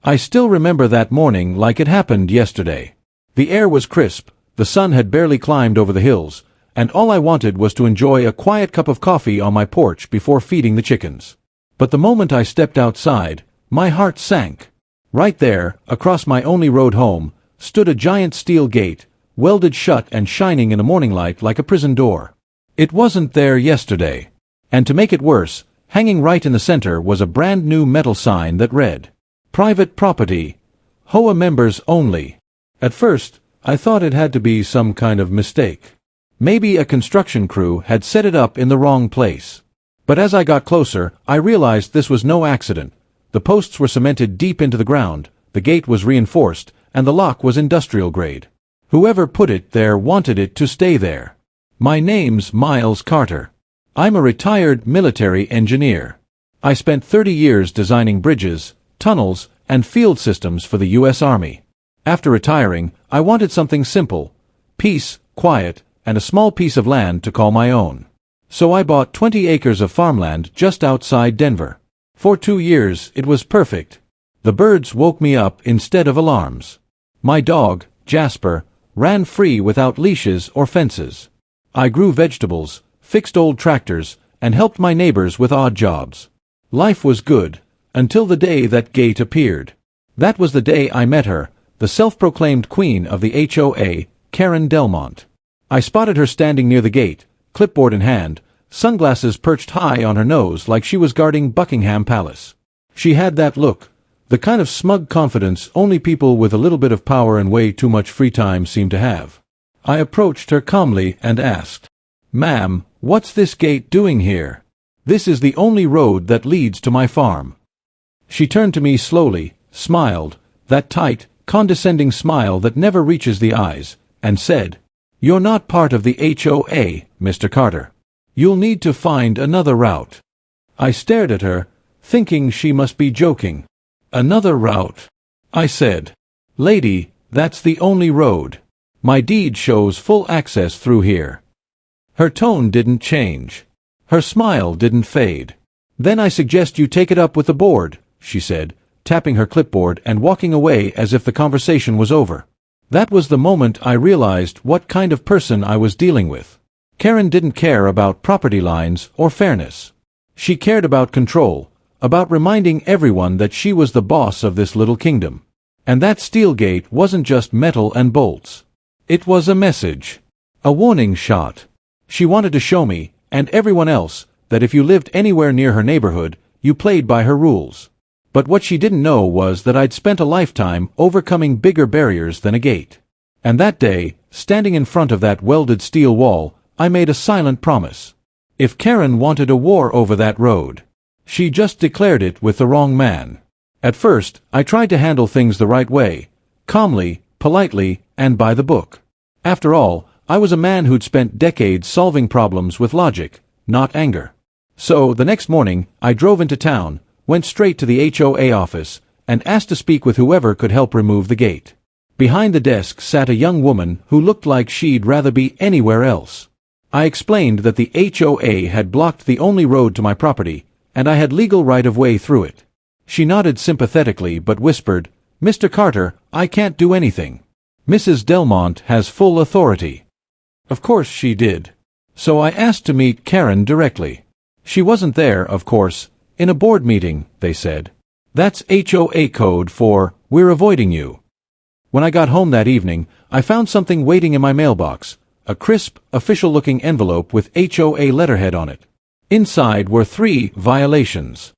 I still remember that morning like it happened yesterday. The air was crisp, the sun had barely climbed over the hills, and all I wanted was to enjoy a quiet cup of coffee on my porch before feeding the chickens. But the moment I stepped outside, my heart sank. Right there, across my only road home, stood a giant steel gate, welded shut and shining in the morning light like a prison door. It wasn't there yesterday. And to make it worse, hanging right in the center was a brand new metal sign that read, "Private Property. HOA Members Only." At first, I thought it had to be some kind of mistake. Maybe a construction crew had set it up in the wrong place. But as I got closer, I realized this was no accident. The posts were cemented deep into the ground, the gate was reinforced, and the lock was industrial grade. Whoever put it there wanted it to stay there. My name's Miles Carter. I'm a retired military engineer. I spent 30 years designing bridges, tunnels, and field systems for the U.S. Army. After retiring, I wanted something simple: peace, quiet, and a small piece of land to call my own. So I bought 20 acres of farmland just outside Denver. For 2 years, it was perfect. The birds woke me up instead of alarms. My dog, Jasper, ran free without leashes or fences. I grew vegetables, fixed old tractors, and helped my neighbors with odd jobs. Life was good, until the day that gate appeared. That was the day I met her, the self-proclaimed queen of the HOA, Karen Delmont. I spotted her standing near the gate, clipboard in hand, sunglasses perched high on her nose like she was guarding Buckingham Palace. She had that look, the kind of smug confidence only people with a little bit of power and way too much free time seem to have. I approached her calmly and asked, "Ma'am, what's this gate doing here? This is the only road that leads to my farm." She turned to me slowly, smiled, that tight, condescending smile that never reaches the eyes, and said, "You're not part of the HOA, Mr. Carter. You'll need to find another route." I stared at her, thinking she must be joking. "Another route?" I said. "Lady, that's the only road. My deed shows full access through here." Her tone didn't change. Her smile didn't fade. "Then I suggest you take it up with the board," she said, tapping her clipboard and walking away as if the conversation was over. That was the moment I realized what kind of person I was dealing with. Karen didn't care about property lines or fairness. She cared about control, about reminding everyone that she was the boss of this little kingdom. And that steel gate wasn't just metal and bolts. It was a message. A warning shot. She wanted to show me, and everyone else, that if you lived anywhere near her neighborhood, you played by her rules. But what she didn't know was that I'd spent a lifetime overcoming bigger barriers than a gate. And that day, standing in front of that welded steel wall, I made a silent promise. If Karen wanted a war over that road, she just declared it with the wrong man. At first, I tried to handle things the right way, calmly, politely, and by the book. After all, I was a man who'd spent decades solving problems with logic, not anger. So, the next morning, I drove into town, went straight to the HOA office, and asked to speak with whoever could help remove the gate. Behind the desk sat a young woman who looked like she'd rather be anywhere else. I explained that the HOA had blocked the only road to my property, and I had legal right-of-way through it. She nodded sympathetically but whispered, "Mr. Carter, I can't do anything. Mrs. Delmont has full authority." Of course she did. So I asked to meet Karen directly. She wasn't there, of course. In a board meeting, they said. That's HOA code for, "We're avoiding you." When I got home that evening, I found something waiting in my mailbox, a crisp, official-looking envelope with HOA letterhead on it. Inside were 3 violations.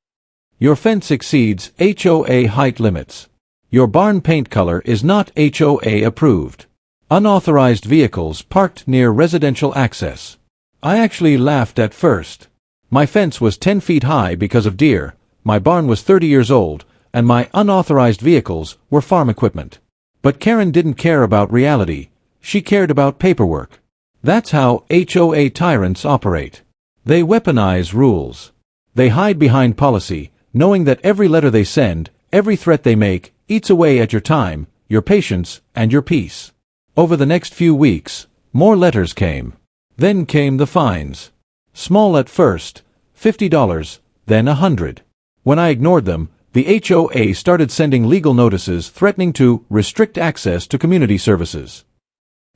Your fence exceeds HOA height limits. Your barn paint color is not HOA approved. Unauthorized vehicles parked near residential access. I actually laughed at first. My fence was 10 feet high because of deer, my barn was 30 years old, and my unauthorized vehicles were farm equipment. But Karen didn't care about reality. She cared about paperwork. That's how HOA tyrants operate. They weaponize rules. They hide behind policy, knowing that every letter they send, every threat they make, eats away at your time, your patience, and your peace. Over the next few weeks, more letters came. Then came the fines. Small at first, $50, then $100. When I ignored them, the HOA started sending legal notices threatening to restrict access to community services.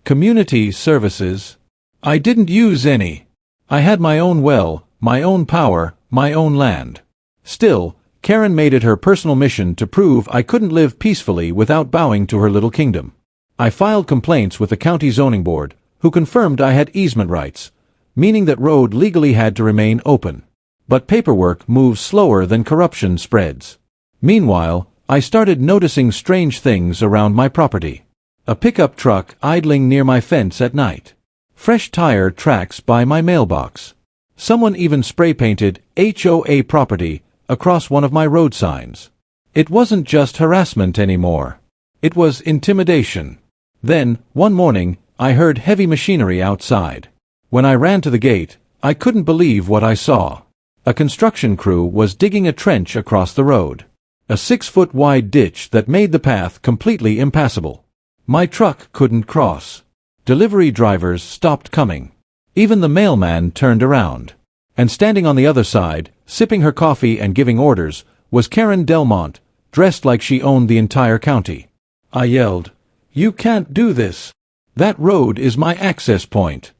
Community services? I didn't use any. I had my own well, my own power, my own land. Still, Karen made it her personal mission to prove I couldn't live peacefully without bowing to her little kingdom. I filed complaints with the county zoning board, who confirmed I had easement rights, meaning that road legally had to remain open. But paperwork moves slower than corruption spreads. Meanwhile, I started noticing strange things around my property. A pickup truck idling near my fence at night. Fresh tire tracks by my mailbox. Someone even spray-painted HOA property across one of my road signs. It wasn't just harassment anymore. It was intimidation. Then, one morning, I heard heavy machinery outside. When I ran to the gate, I couldn't believe what I saw. A construction crew was digging a trench across the road. A 6-foot-wide ditch that made the path completely impassable. My truck couldn't cross. Delivery drivers stopped coming. Even the mailman turned around. And standing on the other side, sipping her coffee and giving orders, was Karen Delmont, dressed like she owned the entire county. I yelled, "You can't do this. That road is my access point."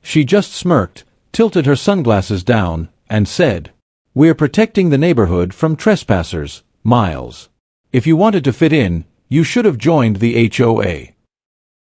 She just smirked, tilted her sunglasses down, and said, "We're protecting the neighborhood from trespassers, Miles. If you wanted to fit in, you should have joined the HOA."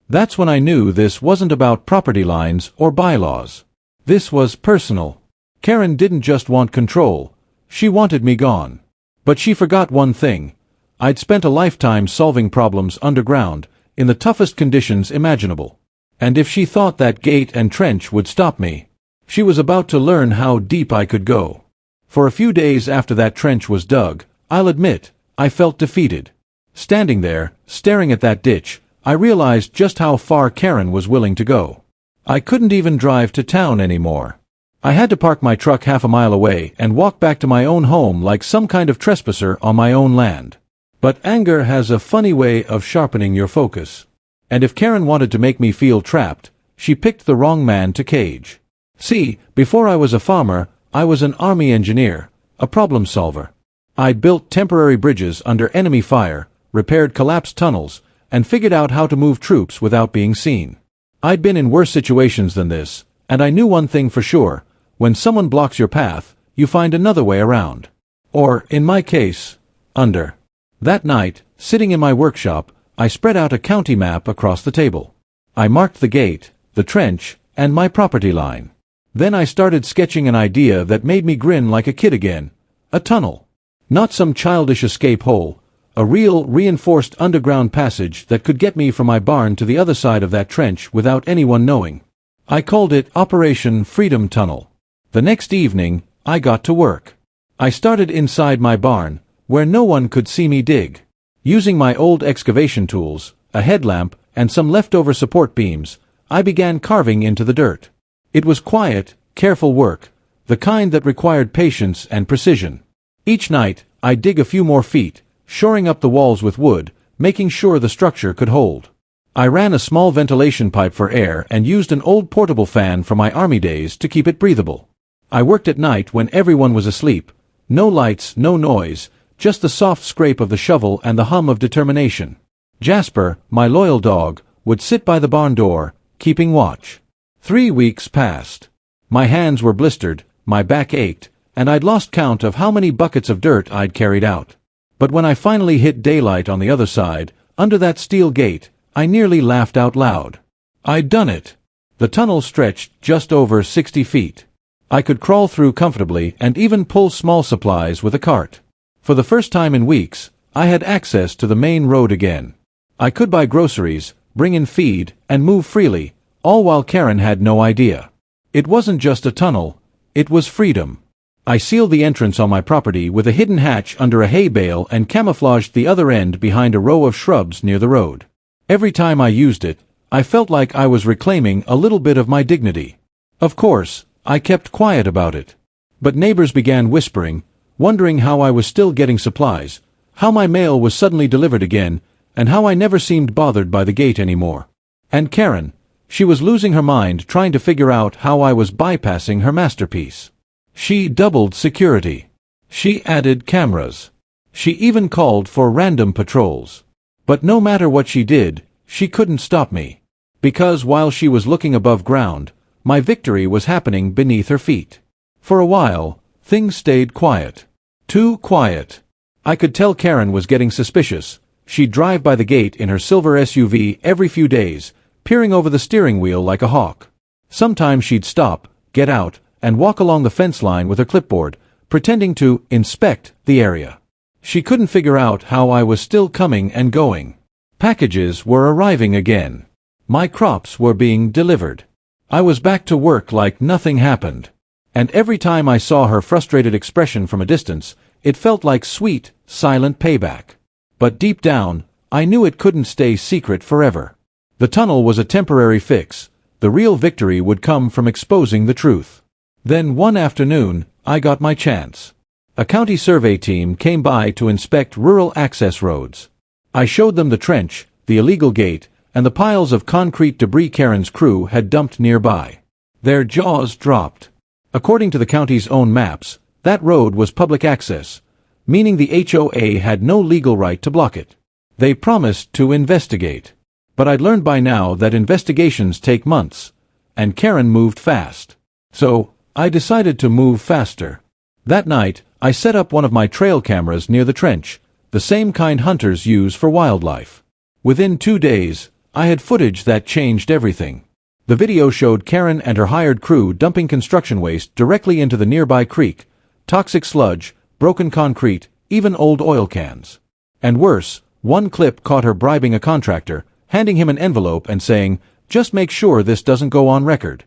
That's when I knew this wasn't about property lines or bylaws. This was personal. Karen didn't just want control, she wanted me gone. But she forgot one thing. I'd spent a lifetime solving problems underground, in the toughest conditions imaginable. And if she thought that gate and trench would stop me, she was about to learn how deep I could go. For a few days after that trench was dug, I'll admit, I felt defeated. Standing there, staring at that ditch, I realized just how far Karen was willing to go. I couldn't even drive to town anymore. I had to park my truck half a mile away and walk back to my own home like some kind of trespasser on my own land. But anger has a funny way of sharpening your focus. And if Karen wanted to make me feel trapped, she picked the wrong man to cage. See, before I was a farmer, I was an army engineer, a problem solver. I built temporary bridges under enemy fire, repaired collapsed tunnels, and figured out how to move troops without being seen. I'd been in worse situations than this, and I knew one thing for sure: when someone blocks your path, you find another way around. Or, in my case, under. That night, sitting in my workshop, I spread out a county map across the table. I marked the gate, the trench, and my property line. Then I started sketching an idea that made me grin like a kid again. A tunnel. Not some childish escape hole. A real, reinforced underground passage that could get me from my barn to the other side of that trench without anyone knowing. I called it Operation Freedom Tunnel. The next evening, I got to work. I started inside my barn, where no one could see me dig. Using my old excavation tools, a headlamp, and some leftover support beams, I began carving into the dirt. It was quiet, careful work, the kind that required patience and precision. Each night, I'd dig a few more feet, shoring up the walls with wood, making sure the structure could hold. I ran a small ventilation pipe for air and used an old portable fan from my army days to keep it breathable. I worked at night when everyone was asleep. No lights, no noise, just the soft scrape of the shovel and the hum of determination. Jasper, my loyal dog, would sit by the barn door, keeping watch. 3 weeks passed. My hands were blistered, my back ached, and I'd lost count of how many buckets of dirt I'd carried out. But when I finally hit daylight on the other side, under that steel gate, I nearly laughed out loud. I'd done it. The tunnel stretched just over 60 feet. I could crawl through comfortably and even pull small supplies with a cart. For the first time in weeks, I had access to the main road again. I could buy groceries, bring in feed, and move freely, all while Karen had no idea. It wasn't just a tunnel, it was freedom. I sealed the entrance on my property with a hidden hatch under a hay bale and camouflaged the other end behind a row of shrubs near the road. Every time I used it, I felt like I was reclaiming a little bit of my dignity. Of course, I kept quiet about it. But neighbors began whispering, wondering how I was still getting supplies, how my mail was suddenly delivered again, and how I never seemed bothered by the gate anymore. And Karen, she was losing her mind trying to figure out how I was bypassing her masterpiece. She doubled security. She added cameras. She even called for random patrols. But no matter what she did, she couldn't stop me. Because while she was looking above ground, my victory was happening beneath her feet. For a while, things stayed quiet. Too quiet. I could tell Karen was getting suspicious. She'd drive by the gate in her silver SUV every few days, peering over the steering wheel like a hawk. Sometimes she'd stop, get out, and walk along the fence line with her clipboard, pretending to inspect the area. She couldn't figure out how I was still coming and going. Packages were arriving again. My crops were being delivered. I was back to work like nothing happened. And every time I saw her frustrated expression from a distance, it felt like sweet, silent payback. But deep down, I knew it couldn't stay secret forever. The tunnel was a temporary fix. The real victory would come from exposing the truth. Then one afternoon, I got my chance. A county survey team came by to inspect rural access roads. I showed them the trench, the illegal gate, and the piles of concrete debris Karen's crew had dumped nearby. Their jaws dropped. According to the county's own maps, that road was public access, meaning the HOA had no legal right to block it. They promised to investigate. But I'd learned by now that investigations take months, and Karen moved fast. So, I decided to move faster. That night, I set up one of my trail cameras near the trench, the same kind hunters use for wildlife. Within 2 days, I had footage that changed everything. The video showed Karen and her hired crew dumping construction waste directly into the nearby creek, toxic sludge, broken concrete, even old oil cans. And worse, one clip caught her bribing a contractor, handing him an envelope and saying, "Just make sure this doesn't go on record."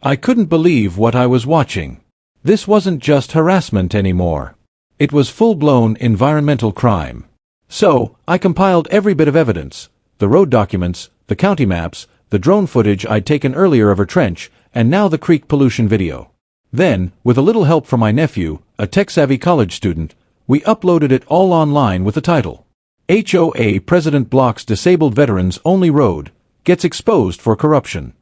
I couldn't believe what I was watching. This wasn't just harassment anymore. It was full-blown environmental crime. So, I compiled every bit of evidence, the road documents, the county maps, the drone footage I'd taken earlier of her trench, and now the creek pollution video. Then, with a little help from my nephew, a tech-savvy college student, we uploaded it all online with the title, HOA President Blocks Disabled Veterans Only Road, Gets Exposed for Corruption.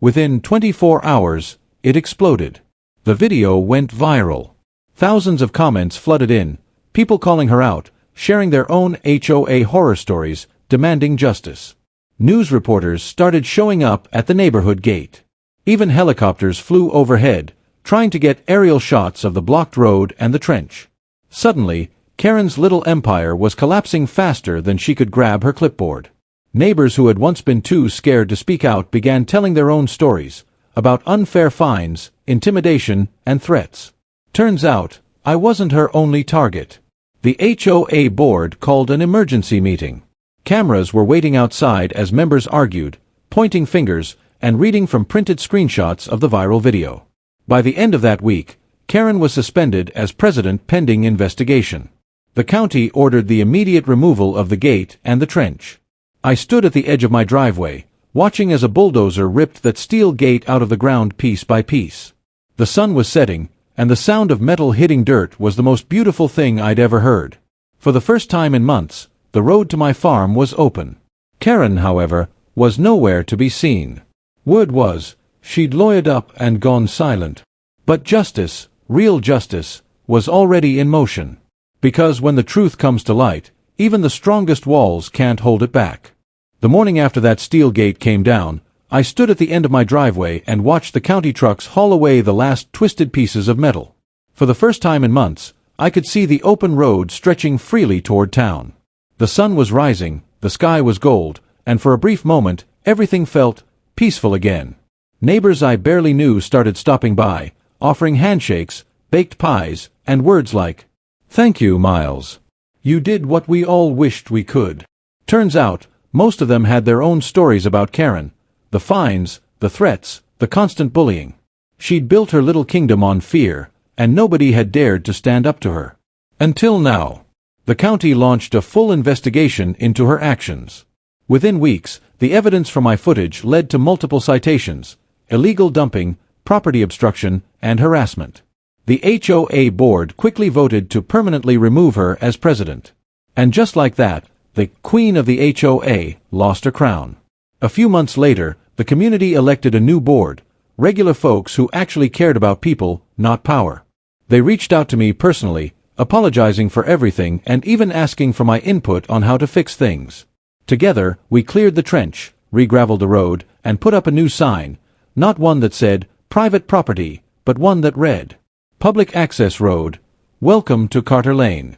Within 24 hours, it exploded. The video went viral. Thousands of comments flooded in, people calling her out, sharing their own HOA horror stories, demanding justice. News reporters started showing up at the neighborhood gate. Even helicopters flew overhead, trying to get aerial shots of the blocked road and the trench. Suddenly, Karen's little empire was collapsing faster than she could grab her clipboard. Neighbors who had once been too scared to speak out began telling their own stories, about unfair fines, intimidation, and threats. Turns out, I wasn't her only target. The HOA board called an emergency meeting. Cameras were waiting outside as members argued, pointing fingers, and reading from printed screenshots of the viral video. By the end of that week, Karen was suspended as president pending investigation. The county ordered the immediate removal of the gate and the trench. I stood at the edge of my driveway, watching as a bulldozer ripped that steel gate out of the ground piece by piece. The sun was setting, and the sound of metal hitting dirt was the most beautiful thing I'd ever heard. For the first time in months, the road to my farm was open. Karen, however, was nowhere to be seen. Word was, she'd lawyered up and gone silent. But justice, real justice, was already in motion. Because when the truth comes to light, even the strongest walls can't hold it back. The morning after that steel gate came down, I stood at the end of my driveway and watched the county trucks haul away the last twisted pieces of metal. For the first time in months, I could see the open road stretching freely toward town. The sun was rising, the sky was gold, and for a brief moment, everything felt peaceful again. Neighbors I barely knew started stopping by, offering handshakes, baked pies, and words like, "Thank you, Miles. You did what we all wished we could." Turns out, most of them had their own stories about Karen, the fines, the threats, the constant bullying. She'd built her little kingdom on fear, and nobody had dared to stand up to her. Until now. The county launched a full investigation into her actions. Within weeks, the evidence from my footage led to multiple citations, illegal dumping, property obstruction, and harassment. The HOA board quickly voted to permanently remove her as president. And just like that, the queen of the HOA lost her crown. A few months later, the community elected a new board, regular folks who actually cared about people, not power. They reached out to me personally, apologizing for everything and even asking for my input on how to fix things. Together, we cleared the trench, re-graveled the road, and put up a new sign, not one that said, "Private property," but one that read, "Public Access Road. Welcome to Carter Lane."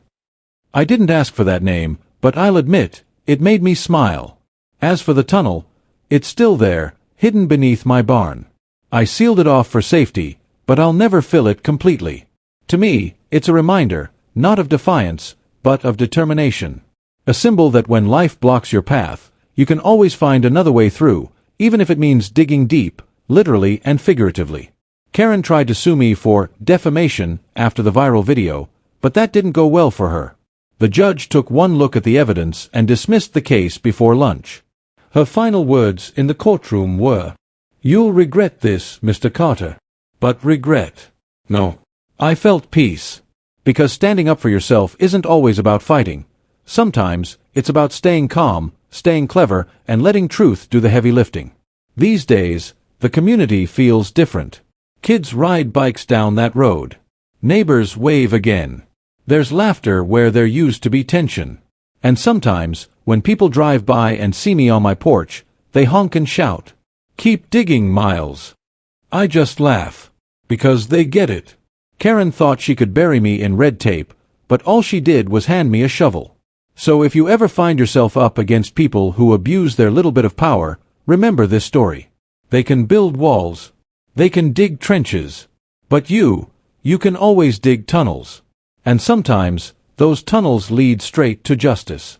I didn't ask for that name, but I'll admit, it made me smile. As for the tunnel, it's still there, hidden beneath my barn. I sealed it off for safety, but I'll never fill it completely. To me, it's a reminder, not of defiance, but of determination. A symbol that when life blocks your path, you can always find another way through, even if it means digging deep, literally and figuratively. Karen tried to sue me for defamation after the viral video, but that didn't go well for her. The judge took one look at the evidence and dismissed the case before lunch. Her final words in the courtroom were, "You'll regret this, Mr. Carter." But regret? No. I felt peace. Because standing up for yourself isn't always about fighting. Sometimes, it's about staying calm, staying clever, and letting truth do the heavy lifting. These days, the community feels different. Kids ride bikes down that road. Neighbors wave again. There's laughter where there used to be tension. And sometimes, when people drive by and see me on my porch, they honk and shout, "Keep digging, Miles." I just laugh. Because they get it. Karen thought she could bury me in red tape, but all she did was hand me a shovel. So if you ever find yourself up against people who abuse their little bit of power, remember this story. They can build walls. They can dig trenches. But you can always dig tunnels. And sometimes, those tunnels lead straight to justice.